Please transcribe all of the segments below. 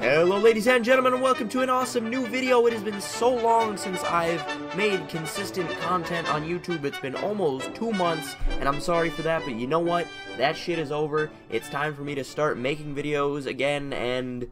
Hello ladies and gentlemen, and welcome to an awesome new video. It has been so long since I've made consistent content on YouTube. It's been almost 2 months, and I'm sorry for that, but you know what? That shit is over. It's time for me to start making videos again, and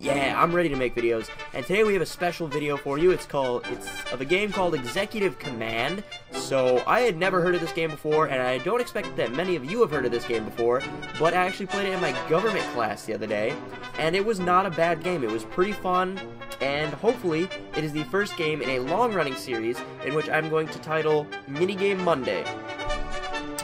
yeah, I'm ready to make videos. And today we have a special video for you. It's of a game called Executive Command. So I had never heard of this game before, and I don't expect that many of you have heard of this game before, but I actually played it in my government class the other day, and it was not a bad game. It was pretty fun, and hopefully it is the first game in a long-running series in which I'm going to title Minigame Monday.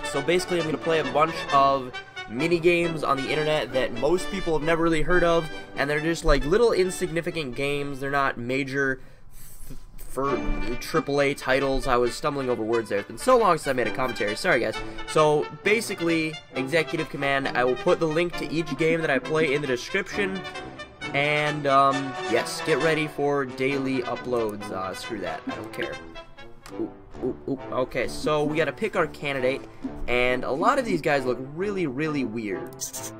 So basically I'm going to play a bunch of mini games on the internet that most people have never really heard of, and they're just like little insignificant games. They're not major for AAA titles. I was stumbling over words there. It's been so long since I made a commentary. Sorry guys. So basically, Executive Command, I will put the link to each game that I play in the description. And yes, get ready for daily uploads. Screw that. I don't care. Ooh. Okay, so we gotta pick our candidate, and a lot of these guys look really, really weird.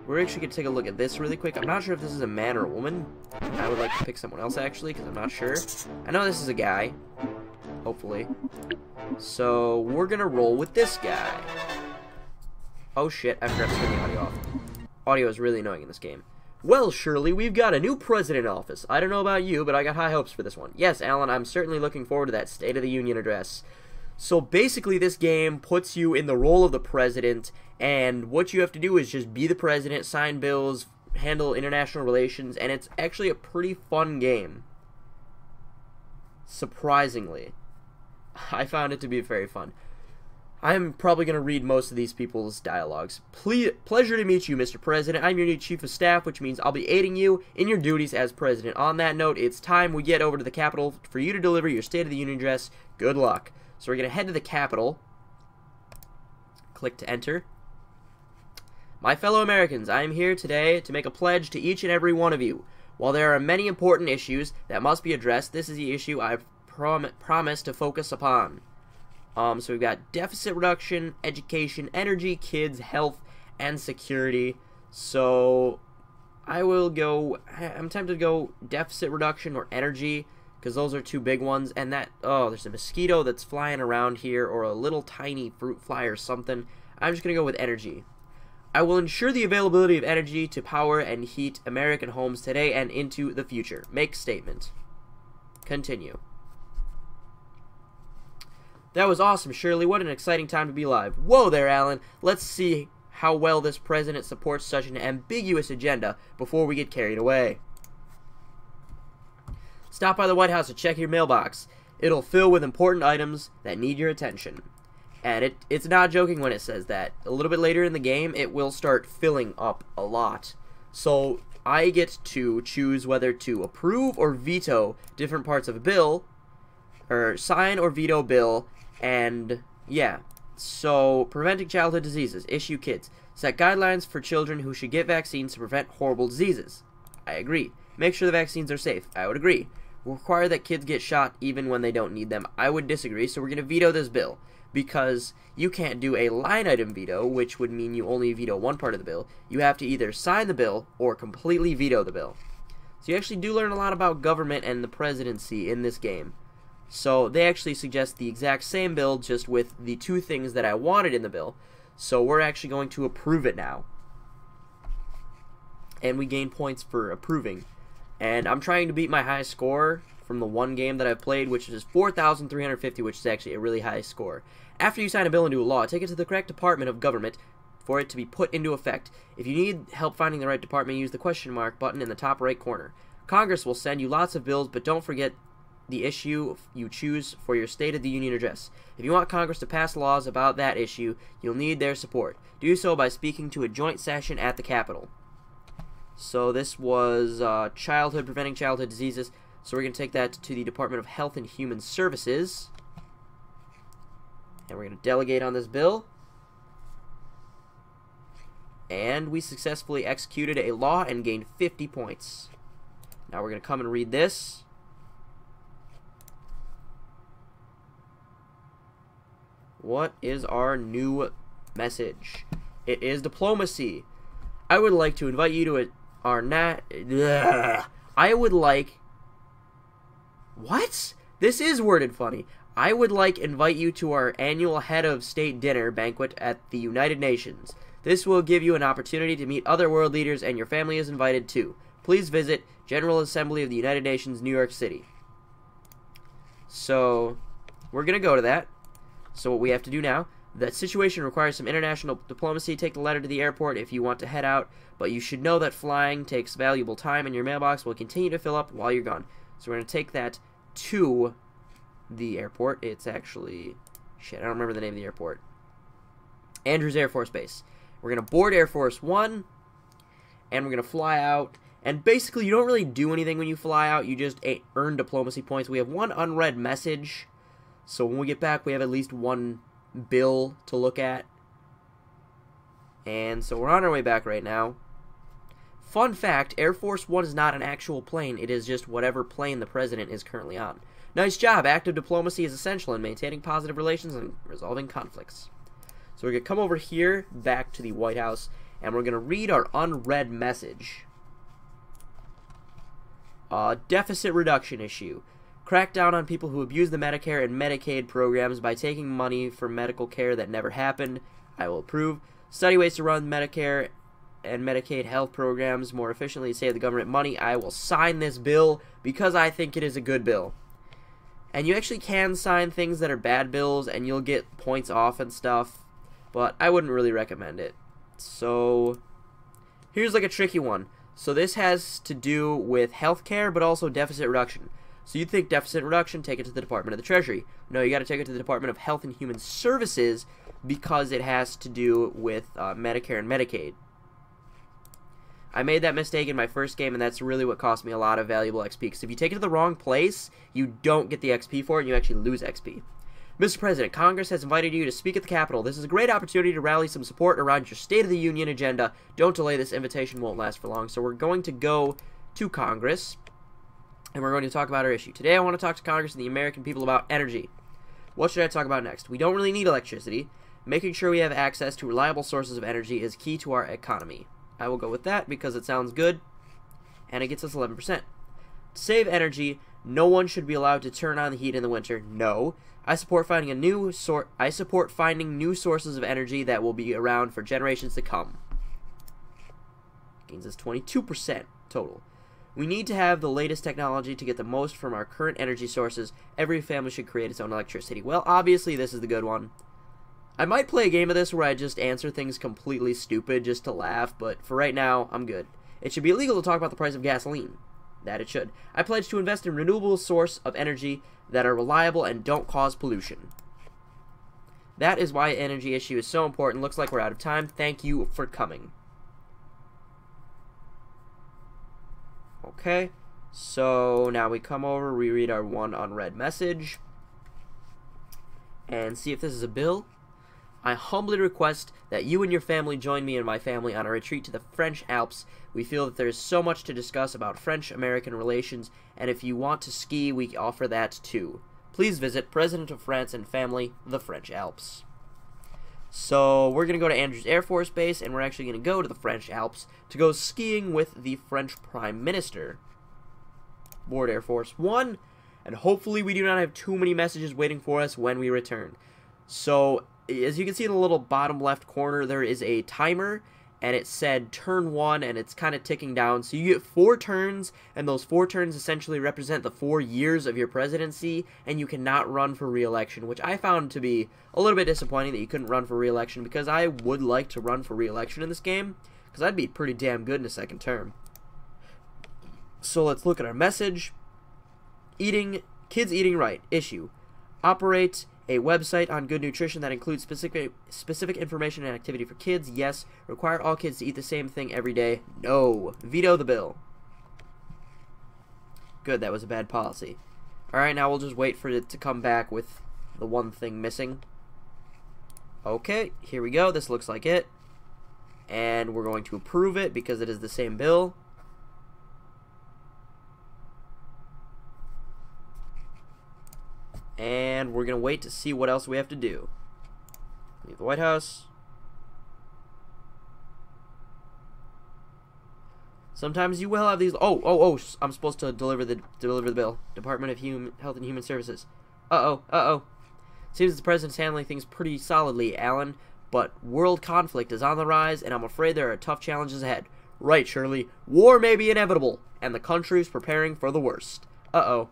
We're actually gonna take a look at this really quick. I'm not sure if this is a man or a woman. I would like to pick someone else, actually, because I'm not sure. I know this is a guy, hopefully. So, we're gonna roll with this guy. Oh shit, I forgot to turn the audio off. Audio is really annoying in this game. Well, Shirley, we've got a new president in office. I don't know about you, but I got high hopes for this one. Yes, Alan, I'm certainly looking forward to that State of the Union address. So basically, this game puts you in the role of the president, and what you have to do is just be the president, sign bills, handle international relations, and it's actually a pretty fun game. Surprisingly. I found it to be very fun. I'm probably going to read most of these people's dialogues. Pleasure to meet you, Mr. President. I'm your new Chief of Staff, which means I'll be aiding you in your duties as President. On that note, it's time we get over to the Capitol for you to deliver your State of the Union address. Good luck. So we're going to head to the Capitol. Click to enter. My fellow Americans, I am here today to make a pledge to each and every one of you. While there are many important issues that must be addressed, this is the issue I've promised to focus upon. So we've got deficit reduction, education, energy, kids, health, and security. So I'm tempted to go deficit reduction or energy, because those are two big ones. And there's a mosquito that's flying around here, or a little tiny fruit fly or something. I'm just going to go with energy. I will ensure the availability of energy to power and heat American homes today and into the future. Make statement. Continue. That was awesome, Shirley. What an exciting time to be alive. Whoa there, Alan. Let's see how well this president supports such an ambiguous agenda before we get carried away. Stop by the White House to check your mailbox. It'll fill with important items that need your attention. And it's not joking when it says that. A little bit later in the game, it will start filling up a lot. So I get to choose whether to approve or veto different parts of a bill, or sign or veto bill. And yeah, so preventing childhood diseases, issue kids, set guidelines for children who should get vaccines to prevent horrible diseases. I agree. Make sure the vaccines are safe. I would agree. Require that kids get shot even when they don't need them. I would disagree. So we're going to veto this bill, because you can't do a line item veto, which would mean you only veto one part of the bill. You have to either sign the bill or completely veto the bill. So you actually do learn a lot about government and the presidency in this game. So they actually suggest the exact same bill, just with the two things that I wanted in the bill. So we're actually going to approve it now. And we gain points for approving. And I'm trying to beat my high score from the one game that I've played, which is 4,350, which is actually a really high score. After you sign a bill into a law, take it to the correct department of government for it to be put into effect. If you need help finding the right department, use the question mark button in the top right corner. Congress will send you lots of bills, but don't forget the issue you choose for your State of the Union address. If you want Congress to pass laws about that issue, you'll need their support. Do so by speaking to a joint session at the Capitol. So this was preventing childhood diseases. So we're going to take that to the Department of Health and Human Services. And we're going to delegate on this bill. And we successfully executed a law and gained 50 points. Now we're going to come and read this. What is our new message? It is diplomacy. I would like to invite you to our I would like... What? This is worded funny. I would like invite you to our annual head of state dinner banquet at the United Nations. This will give you an opportunity to meet other world leaders, and your family is invited too. Please visit General Assembly of the United Nations, New York City. So, we're going to go to that. So what we have to do now, that situation requires some international diplomacy. Take the letter to the airport if you want to head out, but you should know that flying takes valuable time, and your mailbox will continue to fill up while you're gone. So we're going to take that to the airport. It's actually... Shit, I don't remember the name of the airport. Andrews Air Force Base. We're going to board Air Force One, and we're going to fly out. And basically, you don't really do anything when you fly out. You just earn diplomacy points. We have one unread message. So when we get back, we have at least one bill to look at. And so we're on our way back right now. Fun fact, Air Force One is not an actual plane. It is just whatever plane the president is currently on. Nice job. Active diplomacy is essential in maintaining positive relations and resolving conflicts. So we're going to come over here, back to the White House, and we're going to read our unread message. Deficit reduction issue. Crack down on people who abuse the Medicare and Medicaid programs by taking money for medical care that never happened. I will approve. Study ways to run Medicare and Medicaid health programs more efficiently to save the government money. I will sign this bill because I think it is a good bill. And you actually can sign things that are bad bills and you'll get points off and stuff, but I wouldn't really recommend it. So here's like a tricky one. So this has to do with healthcare, but also deficit reduction. So you'd think deficit reduction, take it to the Department of the Treasury. No, you got to take it to the Department of Health and Human Services because it has to do with Medicare and Medicaid. I made that mistake in my first game, and that's really what cost me a lot of valuable XP. Because if you take it to the wrong place, you don't get the XP for it, and you actually lose XP. Mr. President, Congress has invited you to speak at the Capitol. This is a great opportunity to rally some support around your State of the Union agenda. Don't delay. This invitation won't last for long. So we're going to go to Congress, and we're going to talk about our issue. Today I want to talk to Congress and the American people about energy. What should I talk about next? We don't really need electricity. Making sure we have access to reliable sources of energy is key to our economy. I will go with that because it sounds good, and it gets us 11%. To save energy, no one should be allowed to turn on the heat in the winter. No. I support finding new sources of energy that will be around for generations to come. Gains us 22% total. We need to have the latest technology to get the most from our current energy sources. Every family should create its own electricity. Well, obviously this is the good one. I might play a game of this where I just answer things completely stupid just to laugh, but for right now, I'm good. It should be illegal to talk about the price of gasoline. That it should. I pledge to invest in renewable source of energy that are reliable and don't cause pollution. That is why energy issue is so important. Looks like we're out of time. Thank you for coming. Okay, so now we come over, we read our one unread message, and see if this is a bill. I humbly request that you and your family join me and my family on a retreat to the French Alps. We feel that there is so much to discuss about French-American relations, and if you want to ski, we offer that too. Please visit President of France and Family, the French Alps. So we're going to go to Andrews Air Force Base, and we're actually going to go to the French Alps to go skiing with the French Prime Minister. Board Air Force One, and hopefully we do not have too many messages waiting for us when we return. So as you can see in the little bottom left corner, there is a timer, and it said turn 1, and it's kind of ticking down. So you get 4 turns, and those 4 turns essentially represent the 4 years of your presidency, and you cannot run for re-election, which I found to be a little bit disappointing that you couldn't run for re-election, because I would like to run for re-election in this game, because I'd be pretty damn good in a second term. So let's look at our message. Kids eating right. Issue. Operate a website on good nutrition that includes specific information and activity for kids. Yes. Require all kids to eat the same thing every day. No. Veto the bill. Good, that was a bad policy. Alright, now we'll just wait for it to come back with the one thing missing. Okay, here we go. This looks like it. And we're going to approve it because it is the same bill. And we're going to wait to see what else we have to do. Leave the White House. Sometimes you will have these. I'm supposed to deliver the bill. Department of Health and Human Services. Seems the president's handling things pretty solidly, Alan. But world conflict is on the rise, and I'm afraid there are tough challenges ahead. Right, Shirley. War may be inevitable, and the country's preparing for the worst. A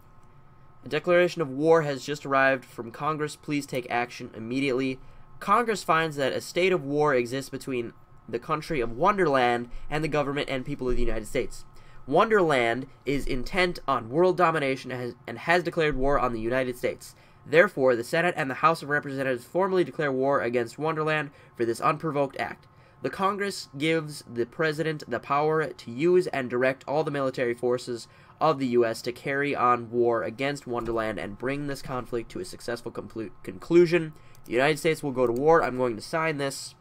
declaration of war has just arrived from Congress. Please take action immediately. Congress finds that a state of war exists between the country of Wonderland and the government and people of the United States. Wonderland is intent on world domination and has declared war on the United States. Therefore, the Senate and the House of Representatives formally declare war against Wonderland for this unprovoked act. The Congress gives the President the power to use and direct all the military forces of the U.S. to carry on war against Wonderland and bring this conflict to a successful conclusion. The United States will go to war. I'm going to sign this,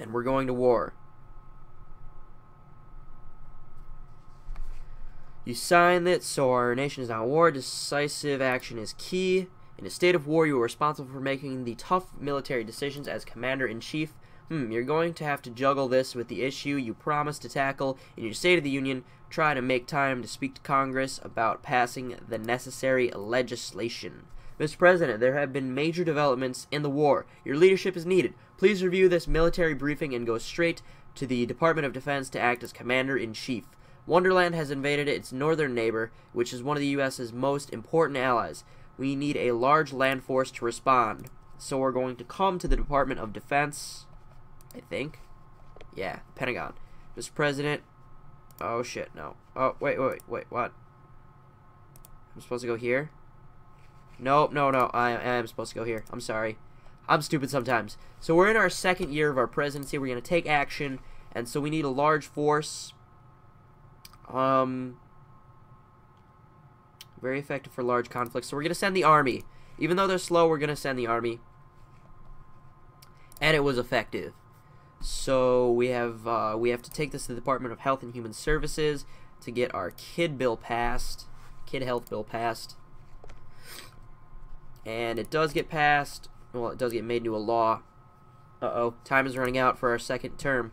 and we're going to war. You sign it, so our nation is not at war. Decisive action is key. In a state of war, you are responsible for making the tough military decisions as Commander-in-Chief. You're going to have to juggle this with the issue you promised to tackle in your State of the Union. Try to make time to speak to Congress about passing the necessary legislation. Mr. President, there have been major developments in the war. Your leadership is needed. Please review this military briefing and go straight to the Department of Defense to act as Commander-in-Chief. Wonderland has invaded its northern neighbor, which is one of the U.S.'s most important allies. We need a large land force to respond. So we're going to come to the Department of Defense, I think. Yeah, Pentagon. Mr. President. Oh, shit, no. Oh, wait, what? I'm supposed to go here? Nope, no. I am supposed to go here. I'm sorry. I'm stupid sometimes. So we're in our second year of our presidency. We're going to take action, and so we need a large force. Very effective for large conflicts. So we're going to send the army. Even though they're slow, we're going to send the army. And it was effective. So we have to take this to the Department of Health and Human Services to get our kid health bill passed. And it does get passed. Well, it does get made into a law. Time is running out for our second term.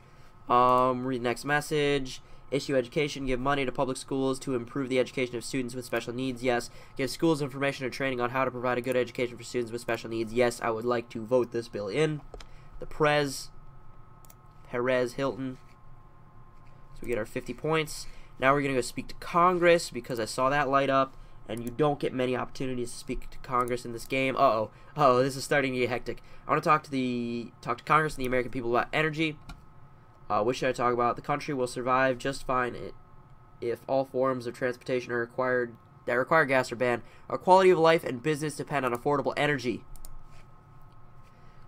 Read the next message. Issue education. Give money to public schools to improve the education of students with special needs. Yes. Give schools information and training on how to provide a good education for students with special needs. Yes, I would like to vote this bill in. The Perez Hilton. So we get our 50 points. Now we're going to go speak to Congress because I saw that light up. And you don't get many opportunities to speak to Congress in this game. This is starting to get hectic. I want to talk to Congress and the American people about energy. What should I talk about? The country will survive just fine if all forms of transportation that require gas are banned. Our quality of life and business depend on affordable energy.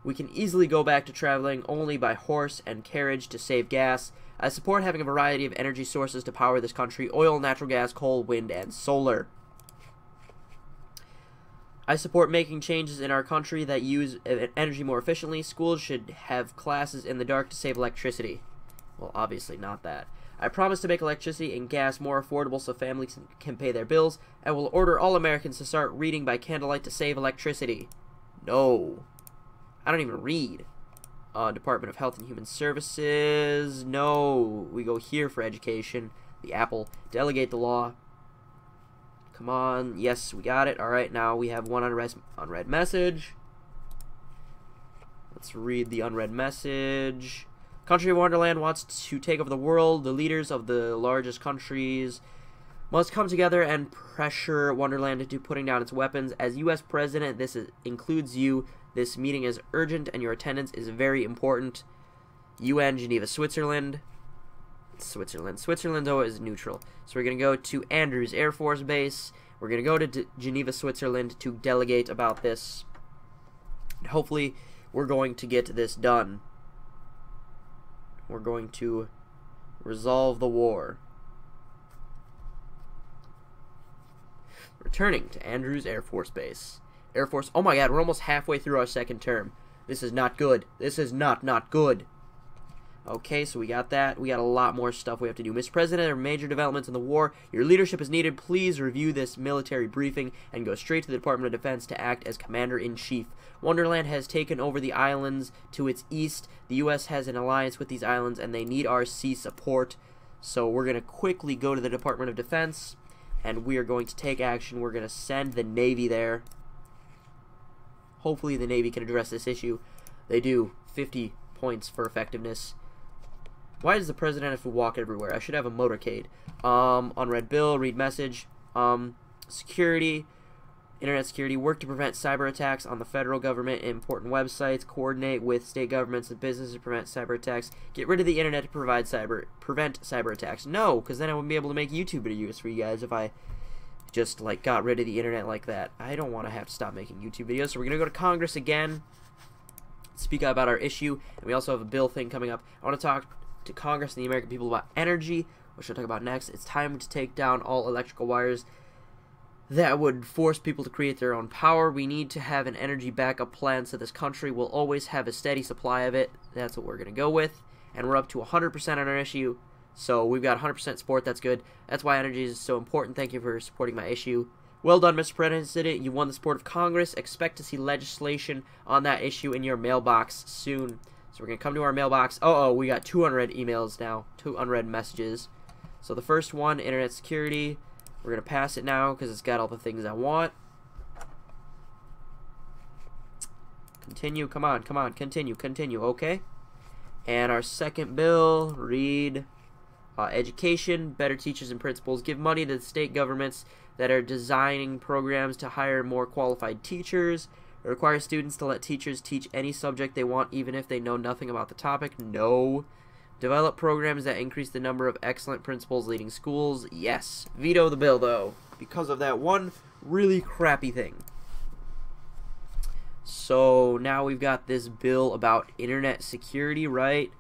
We can easily go back to traveling only by horse and carriage to save gas. I support having a variety of energy sources to power this country: oil, natural gas, coal, wind, and solar. I support making changes in our country that use energy more efficiently. Schools should have classes in the dark to save electricity. Well, obviously not that. I promise to make electricity and gas more affordable so families can pay their bills. I will order all Americans to start reading by candlelight to save electricity. No. I don't even read. Department of Health and Human Services. No. We go here for education. The Apple. Delegate the law. Come on. Yes, we got it. Alright, now we have one unread message. Let's read the unread message. Country of Wonderland wants to take over the world. The leaders of the largest countries must come together and pressure Wonderland into putting down its weapons. As U.S. President, includes you. This meeting is urgent and your attendance is very important. UN, Geneva, Switzerland. Switzerland, though, is neutral. So we're going to go to Andrews Air Force Base. We're going to go to Geneva, Switzerland to delegate about this. And hopefully, we're going to get this done. We're going to resolve the war. Returning to Andrews Air Force Base. Air Force, oh my god, we're almost halfway through our second term. This is not good. This is not good. Okay, so we got that. We got a lot more stuff we have to do. Mr. President, there are major developments in the war. Your leadership is needed. Please review this military briefing and go straight to the Department of Defense to act as Commander-in-Chief. Wonderland has taken over the islands to its east. The U.S. has an alliance with these islands, and they need our sea support. So we're going to quickly go to the Department of Defense, and we are going to take action. We're going to send the Navy there. Hopefully the Navy can address this issue. They do. 50 points for effectiveness. Why does the president have to walk everywhere? I should have a motorcade. Unread bill, read message. Security, internet security. Work to prevent cyber attacks on the federal government and important websites. Coordinate with state governments and businesses to prevent cyber attacks. Get rid of the internet to prevent cyber attacks. No, because then I wouldn't be able to make YouTube videos for you guys if I just like got rid of the internet like that. I don't want to have to stop making YouTube videos. So we're gonna go to Congress again, speak out about our issue, and we also have a bill thing coming up. I want to talk to Congress and the American people about energy, which I'll talk about next. It's time to take down all electrical wires that would force people to create their own power. We need to have an energy backup plan so this country will always have a steady supply of it. That's what we're going to go with. And we're up to 100% on our issue. So we've got 100% support. That's good. That's why energy is so important. Thank you for supporting my issue. Well done, Mr. President. You won the support of Congress. Expect to see legislation on that issue in your mailbox soon. So we're going to come to our mailbox. We got 2 unread emails now. 2 unread messages. So the first one, internet security. We're going to pass it now because it's got all the things I want. Continue. Come on. Come on. Continue. Continue. Okay. And our second bill, read education, better teachers and principals. Give money to the state governments that are designing programs to hire more qualified teachers. It requires students to let teachers teach any subject they want even if they know nothing about the topic. No. Develop programs that increase the number of excellent principals leading schools. Yes. Veto the bill, though, because of that one really crappy thing. So now we've got this bill about internet security, right?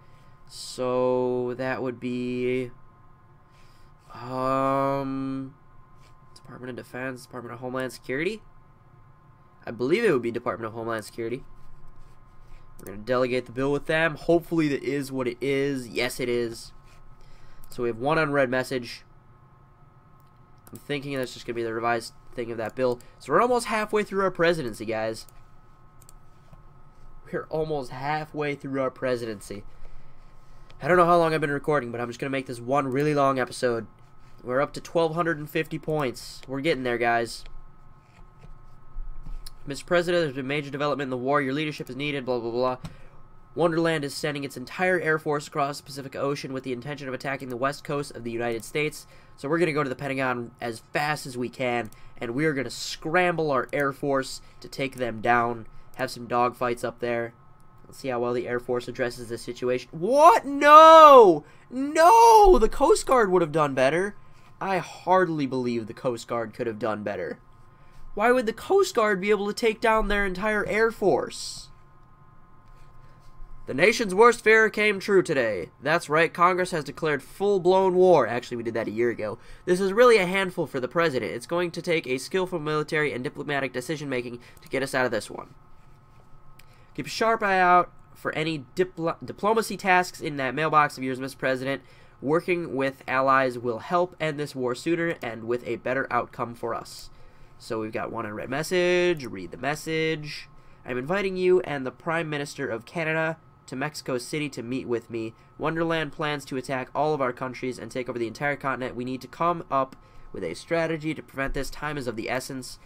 So that would be Department of Defense, Department of Homeland Security. I believe it would be Department of Homeland Security. We're going to delegate the bill with them. Hopefully that is what it is. Yes, it is. So we have 1 unread message. I'm thinking that's just going to be the revised thing of that bill. So we're almost halfway through our presidency, guys. We're almost halfway through our presidency. I don't know how long I've been recording, but I'm just going to make this one really long episode. We're up to 1,250 points. We're getting there, guys. Mr. President, there's been major development in the war. Your leadership is needed, blah, blah, blah. Wonderland is sending its entire Air Force across the Pacific Ocean with the intention of attacking the west coast of the United States. So we're going to go to the Pentagon as fast as we can, and we are going to scramble our Air Force to take them down, have some dogfights up there. Let's see how well the Air Force addresses this situation. What? No! No! The Coast Guard would have done better. I hardly believe the Coast Guard could have done better. Why would the Coast Guard be able to take down their entire Air Force? The nation's worst fear came true today. That's right, Congress has declared full-blown war. Actually, we did that a year ago. This is really a handful for the president. It's going to take a skillful military and diplomatic decision-making to get us out of this one. Keep a sharp eye out for any diplomacy tasks in that mailbox of yours, Mr. President. Working with allies will help end this war sooner and with a better outcome for us. So we've got 1 unread message. Read the message. I'm inviting you and the Prime Minister of Canada to Mexico City to meet with me. Wonderland plans to attack all of our countries and take over the entire continent. We need to come up with a strategy to prevent this. Time is of the essence.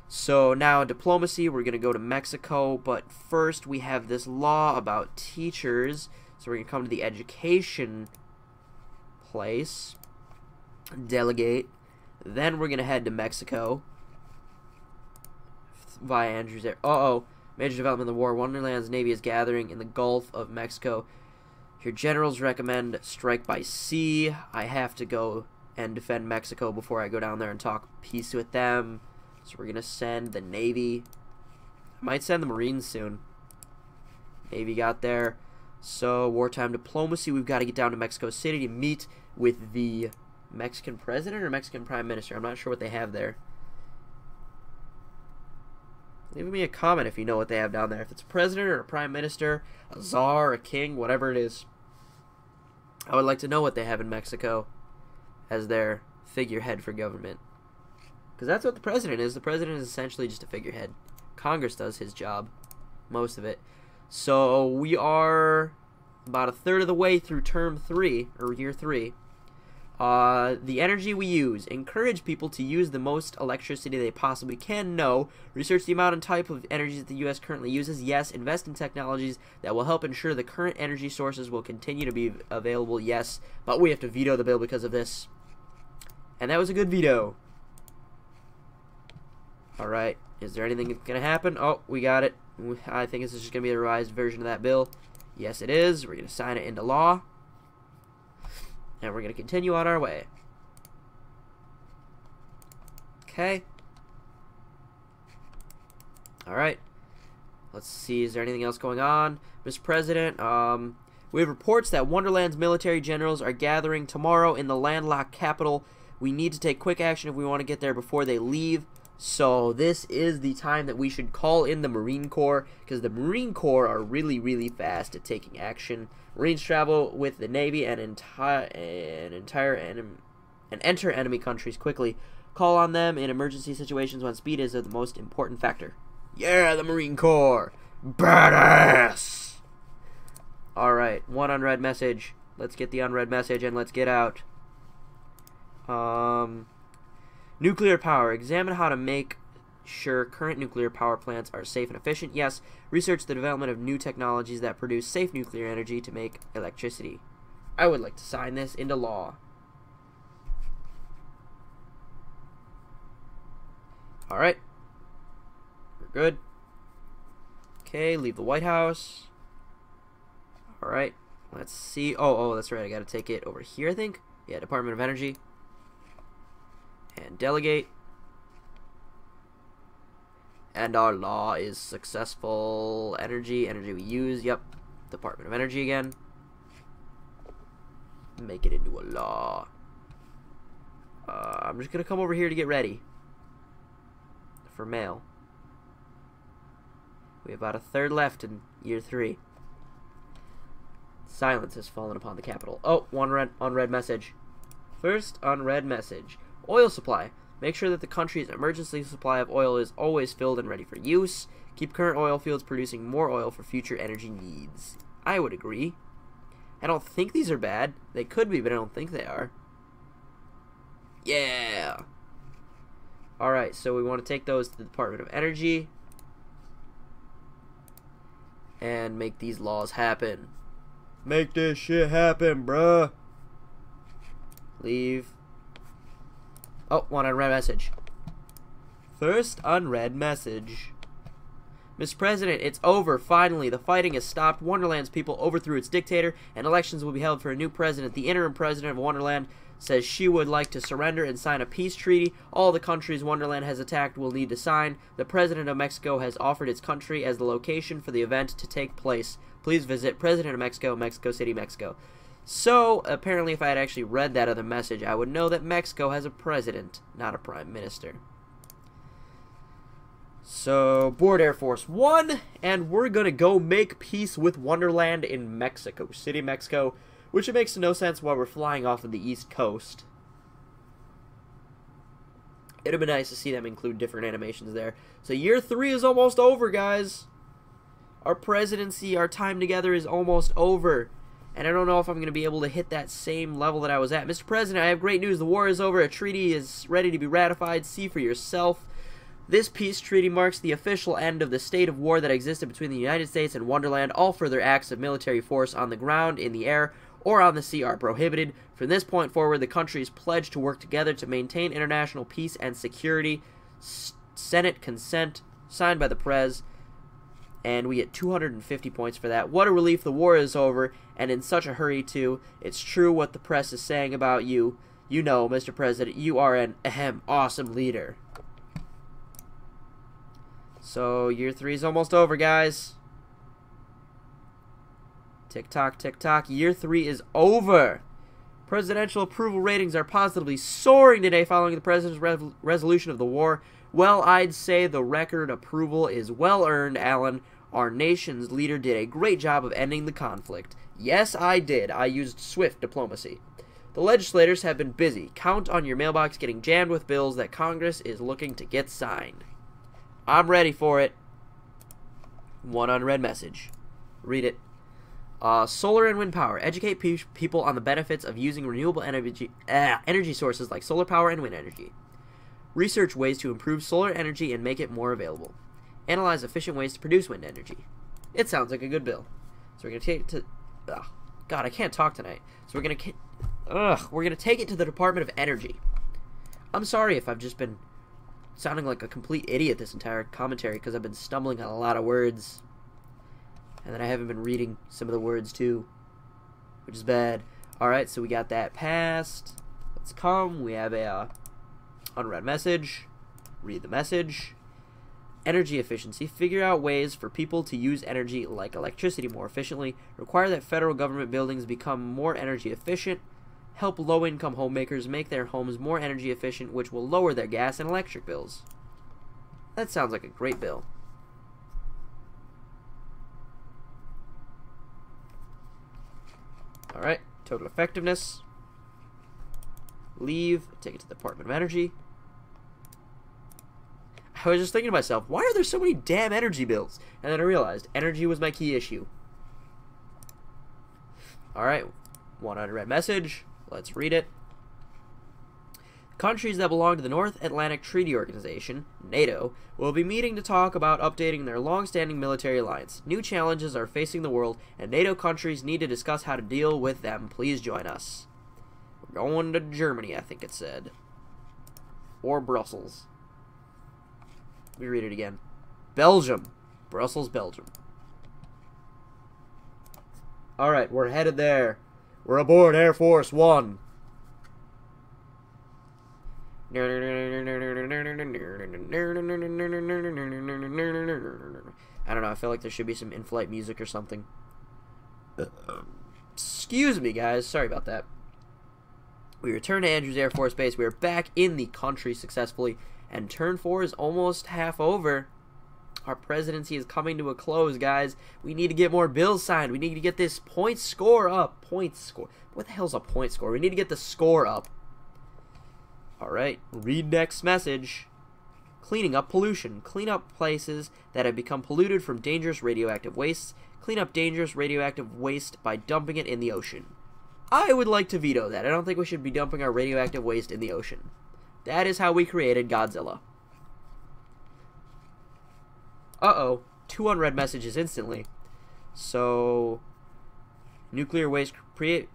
So now diplomacy, we're going to go to Mexico, but first we have this law about teachers. So we're going to come to the education place, delegate, then we're going to head to Mexico via Andrews Air. Major development in the war. Wonderland's Navy is gathering in the Gulf of Mexico. Your generals recommend strike by sea. I have to go and defend Mexico before I go down there and talk peace with them. So we're going to send the Navy. I might send the Marines soon. Navy got there. So wartime diplomacy. We've got to get down to Mexico City to meet with the Mexican president or Mexican prime minister. I'm not sure what they have there. Leave me a comment if you know what they have down there. If it's a president or a prime minister, a czar, a king, whatever it is. I would like to know what they have in Mexico as their figurehead for government. Because that's what the president is. The president is essentially just a figurehead. Congress does his job. Most of it. So we are about a third of the way through term 3, or year 3. The energy we use. Encourage people to use the most electricity they possibly can. No. Research the amount and type of energy that the U.S. currently uses. Yes. Invest in technologies that will help ensure the current energy sources will continue to be available. Yes. But we have to veto the bill because of this. And that was a good veto. Alright. Is there anything that's going to happen? Oh, we got it. I think this is just going to be a revised version of that bill. Yes, it is. We're going to sign it into law. And we're going to continue on our way. Okay. Alright. Let's see. Is there anything else going on? Mr. President, we have reports that Wonderland's military generals are gathering tomorrow in the landlocked capital. We need to take quick action if we want to get there before they leave. So this is the time that we should call in the Marine Corps, because the Marine Corps are really, really fast at taking action. Marines travel with the Navy and enter enemy countries quickly. Call on them in emergency situations when speed is the most important factor. Yeah, the Marine Corps! Badass! Alright, one unread message. Let's get the unread message and let's get out. Nuclear power. Examine how to make sure current nuclear power plants are safe and efficient. Yes. Research the development of new technologies that produce safe nuclear energy to make electricity. I would like to sign this into law. Alright. We're good. Okay, leave the White House. Alright. Let's see. Oh, that's right. I gotta take it over here, I think. Yeah, Department of Energy. And delegate. And our law is successful. Energy we use. Yep. Department of Energy again. Make it into a law. I'm just gonna come over here to get ready for mail. We have about a third left in year 3. Silence has fallen upon the Capitol. Oh, one unread message. First unread message. Oil supply. Make sure that the country's emergency supply of oil is always filled and ready for use. Keep current oil fields producing more oil for future energy needs. I would agree. I don't think these are bad. They could be, but I don't think they are. Yeah! Alright, so we want to take those to the Department of Energy. And make these laws happen. Make this shit happen, bruh. Leave. Oh, one unread message. First unread message. Mr. President, it's over. Finally, the fighting has stopped. Wonderland's people overthrew its dictator, and elections will be held for a new president. The interim president of Wonderland says she would like to surrender and sign a peace treaty. All the countries Wonderland has attacked will need to sign. The president of Mexico has offered its country as the location for the event to take place. Please visit President of Mexico, Mexico City, Mexico. So, apparently if I had actually read that other message, I would know that Mexico has a president, not a prime minister. So, board Air Force 1, and we're gonna go make peace with Wonderland in Mexico City, Mexico, which it makes no sense while we're flying off of the East Coast. It'd be nice to see them include different animations there. So, year 3 is almost over, guys. Our presidency, our time together is almost over. And I don't know if I'm going to be able to hit that same level that I was at. Mr. President, I have great news. The war is over. A treaty is ready to be ratified. See for yourself. This peace treaty marks the official end of the state of war that existed between the United States and Wonderland. All further acts of military force on the ground, in the air, or on the sea are prohibited. From this point forward, the countries pledge to work together to maintain international peace and security. Senate consent, signed by the Prez. And we get 250 points for that. What a relief. The war is over, and in such a hurry, too. It's true what the press is saying about you. You know, Mr. President, you are an awesome leader. So, year 3 is almost over, guys. Tick-tock, tick-tock. Year 3 is over. Presidential approval ratings are positively soaring today following the president's resolution of the war. Well, I'd say the record approval is well earned, Alan. Our nation's leader did a great job of ending the conflict. Yes, I did. I used swift diplomacy. The legislators have been busy. Count on your mailbox getting jammed with bills that Congress is looking to get signed. I'm ready for it. One unread message. Read it. Solar and wind power. Educate people on the benefits of using renewable energy sources like solar power and wind energy. Research ways to improve solar energy and make it more available. Analyze efficient ways to produce wind energy. It sounds like a good bill. So we're going to take it to... God, I can't talk tonight. So we're going to take it to the Department of Energy. I'm sorry if I've just been sounding like a complete idiot this entire commentary because I've been stumbling on a lot of words. And then I haven't been reading some of the words too, which is bad. Alright, so we got that passed. Let's come. We have a unread message. Read the message. Energy efficiency. Figure out ways for people to use energy like electricity more efficiently. Require that federal government buildings become more energy efficient. Help low-income homemakers make their homes more energy efficient, which will lower their gas and electric bills. That sounds like a great bill. Alright, total effectiveness. Leave, take it to the Department of Energy. I was just thinking to myself, why are there so many damn energy bills? And then I realized, energy was my key issue. Alright, one unread message. Let's read it. Countries that belong to the North Atlantic Treaty Organization, NATO, will be meeting to talk about updating their long-standing military alliance. New challenges are facing the world, and NATO countries need to discuss how to deal with them. Please join us. We're going to Germany, I think it said. Or Brussels. Let me read it again. Belgium. Brussels, Belgium. Alright, we're headed there. We're aboard Air Force One. I don't know, I feel like there should be some in-flight music or something. Excuse me, guys. Sorry about that. We return to Andrews Air Force Base. We are back in the country successfully, and turn 4 is almost half over. Our presidency is coming to a close, guys. We need to get more bills signed. We need to get this point score up. Point score. What the hell's a point score? We need to get the score up. Alright, read next message. Cleaning up pollution. Clean up places that have become polluted from dangerous radioactive wastes. Clean up dangerous radioactive waste by dumping it in the ocean. I would like to veto that. I don't think we should be dumping our radioactive waste in the ocean. That is how we created Godzilla. Uh-oh. 2 unread messages instantly. So... nuclear waste, create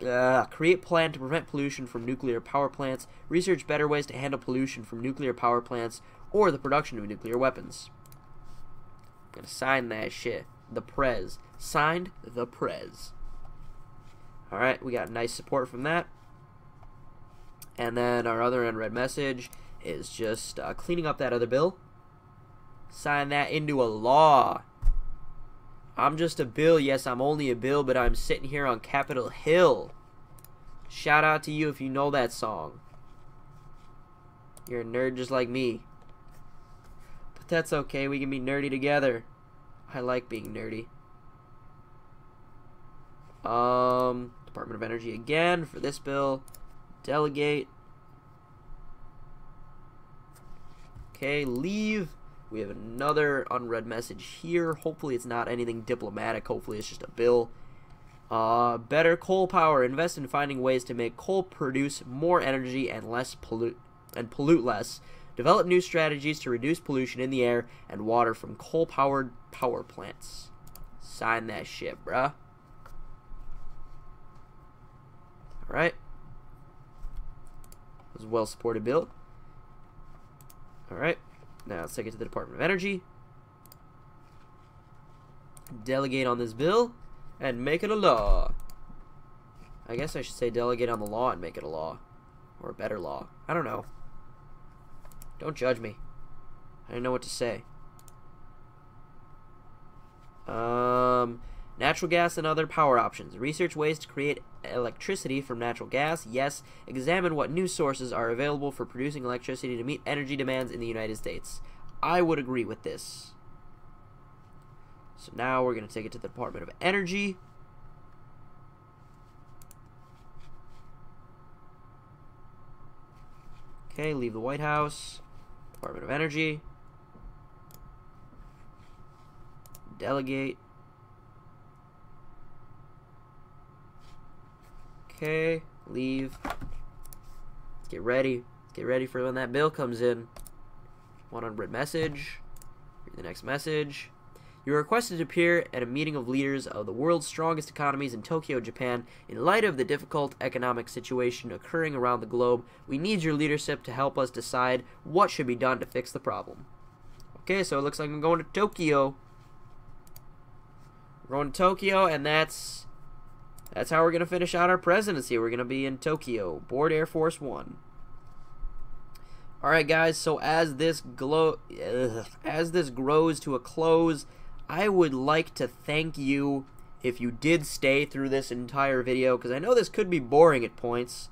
plan to prevent pollution from nuclear power plants, research better ways to handle pollution from nuclear power plants, or the production of nuclear weapons. I'm gonna sign that shit. The Prez. Signed, the Prez. Alright, we got nice support from that. And then our other unread message is just cleaning up that other bill. Sign that into a law. I'm just a bill. Yes, I'm only a bill, but I'm sitting here on Capitol Hill. Shout out to you if you know that song. You're a nerd just like me. But that's okay. We can be nerdy together. I like being nerdy. Department of Energy again for this bill. Delegate. Okay, leave. We have another unread message here. Hopefully it's not anything diplomatic. Hopefully it's just a bill. Better coal power. Invest in finding ways to make coal produce more energy and pollute less. Develop new strategies to reduce pollution in the air and water from coal-powered power plants. Sign that shit, bruh. Alright. That was a well-supported bill. Alright. Now let's take it to the Department of Energy. Delegate on this bill and make it a law. I guess I should say delegate on the law and make it a law. Or a better law. I don't know. Don't judge me. I don't know what to say. Natural gas and other power options. Research ways to create electricity from natural gas. Yes. Examine what new sources are available for producing electricity to meet energy demands in the United States. I would agree with this. So now we're going to take it to the Department of Energy. Okay, leave the White House. Department of Energy. Delegate. Okay, leave. Let's get ready. Let's get ready for when that bill comes in. 100 message. Read the next message. You are requested to appear at a meeting of leaders of the world's strongest economies in Tokyo, Japan. In light of the difficult economic situation occurring around the globe, we need your leadership to help us decide what should be done to fix the problem. Okay, so it looks like I'm going to Tokyo. We're going to Tokyo, and that's how we're going to finish out our presidency. We're going to be in Tokyo. Board Air Force One. Alright, guys, so as this grows to a close, I would like to thank you if you did stay through this entire video, because I know this could be boring at points,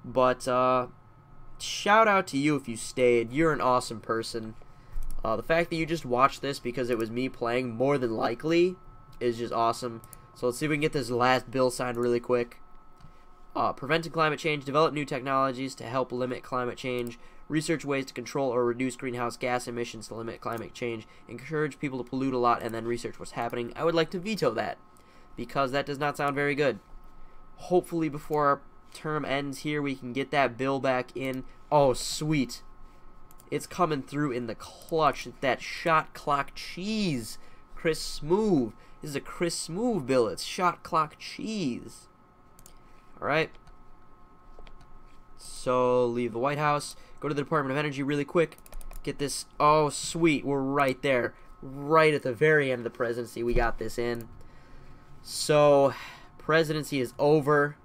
but shout out to you if you stayed. You're an awesome person. The fact that you just watched this because it was me playing, more than likely, is just awesome. So let's see if we can get this last bill signed really quick. Preventing climate change, develop new technologies to help limit climate change, research ways to control or reduce greenhouse gas emissions to limit climate change, encourage people to pollute a lot, and then research what's happening. I would like to veto that, because that does not sound very good. Hopefully before our term ends here, we can get that bill back in. Oh, sweet. It's coming through in the clutch. That shot clock cheese. Chris Smooth. This is a Chris Smooth bill. It's shot clock cheese. Alright. So, leave the White House. Go to the Department of Energy really quick. Get this. Oh, sweet. We're right there. Right at the very end of the presidency. We got this in. So, presidency is over.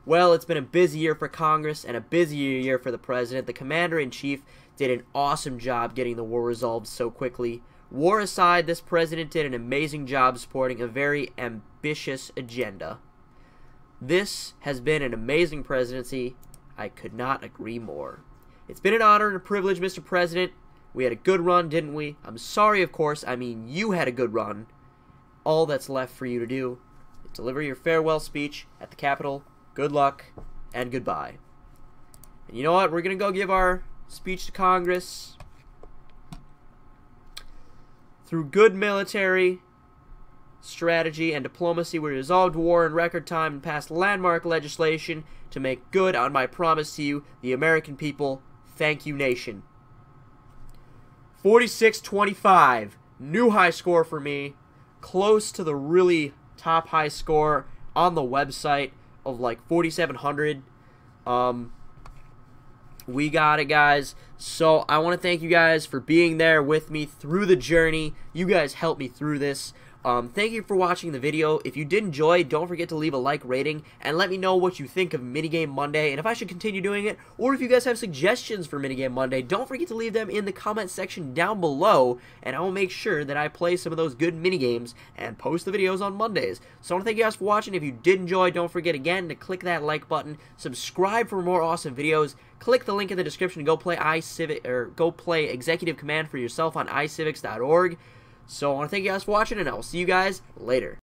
Well, it's been a busy year for Congress and a busier year for the president. The commander-in-chief did an awesome job getting the war resolved so quickly. War aside, this president did an amazing job supporting a very ambitious agenda. This has been an amazing presidency. I could not agree more. It's been an honor and a privilege, Mr. President. We had a good run, didn't we? I'm sorry, of course. I mean, you had a good run. All that's left for you to do is deliver your farewell speech at the Capitol. Good luck and goodbye. And you know what? We're going to go give our speech to Congress. Through good military strategy and diplomacy, we resolved war in record time and passed landmark legislation to make good on my promise to you, the American people. Thank you, nation. 46-25. New high score for me. Close to the really top high score on the website of like 4,700. We got it, guys. So I want to thank you guys for being there with me through the journey. You guys helped me through this. Thank you for watching the video. If you did enjoy, don't forget to leave a like rating and let me know what you think of Minigame Monday and if I should continue doing it, or if you guys have suggestions for Minigame Monday, don't forget to leave them in the comment section down below, and I will make sure that I play some of those good minigames and post the videos on Mondays. So I want to thank you guys for watching. If you did enjoy, don't forget again to click that like button, subscribe for more awesome videos, click the link in the description to go play go play Executive Command for yourself on iCivics.org. So I want to thank you guys for watching, and I will see you guys later.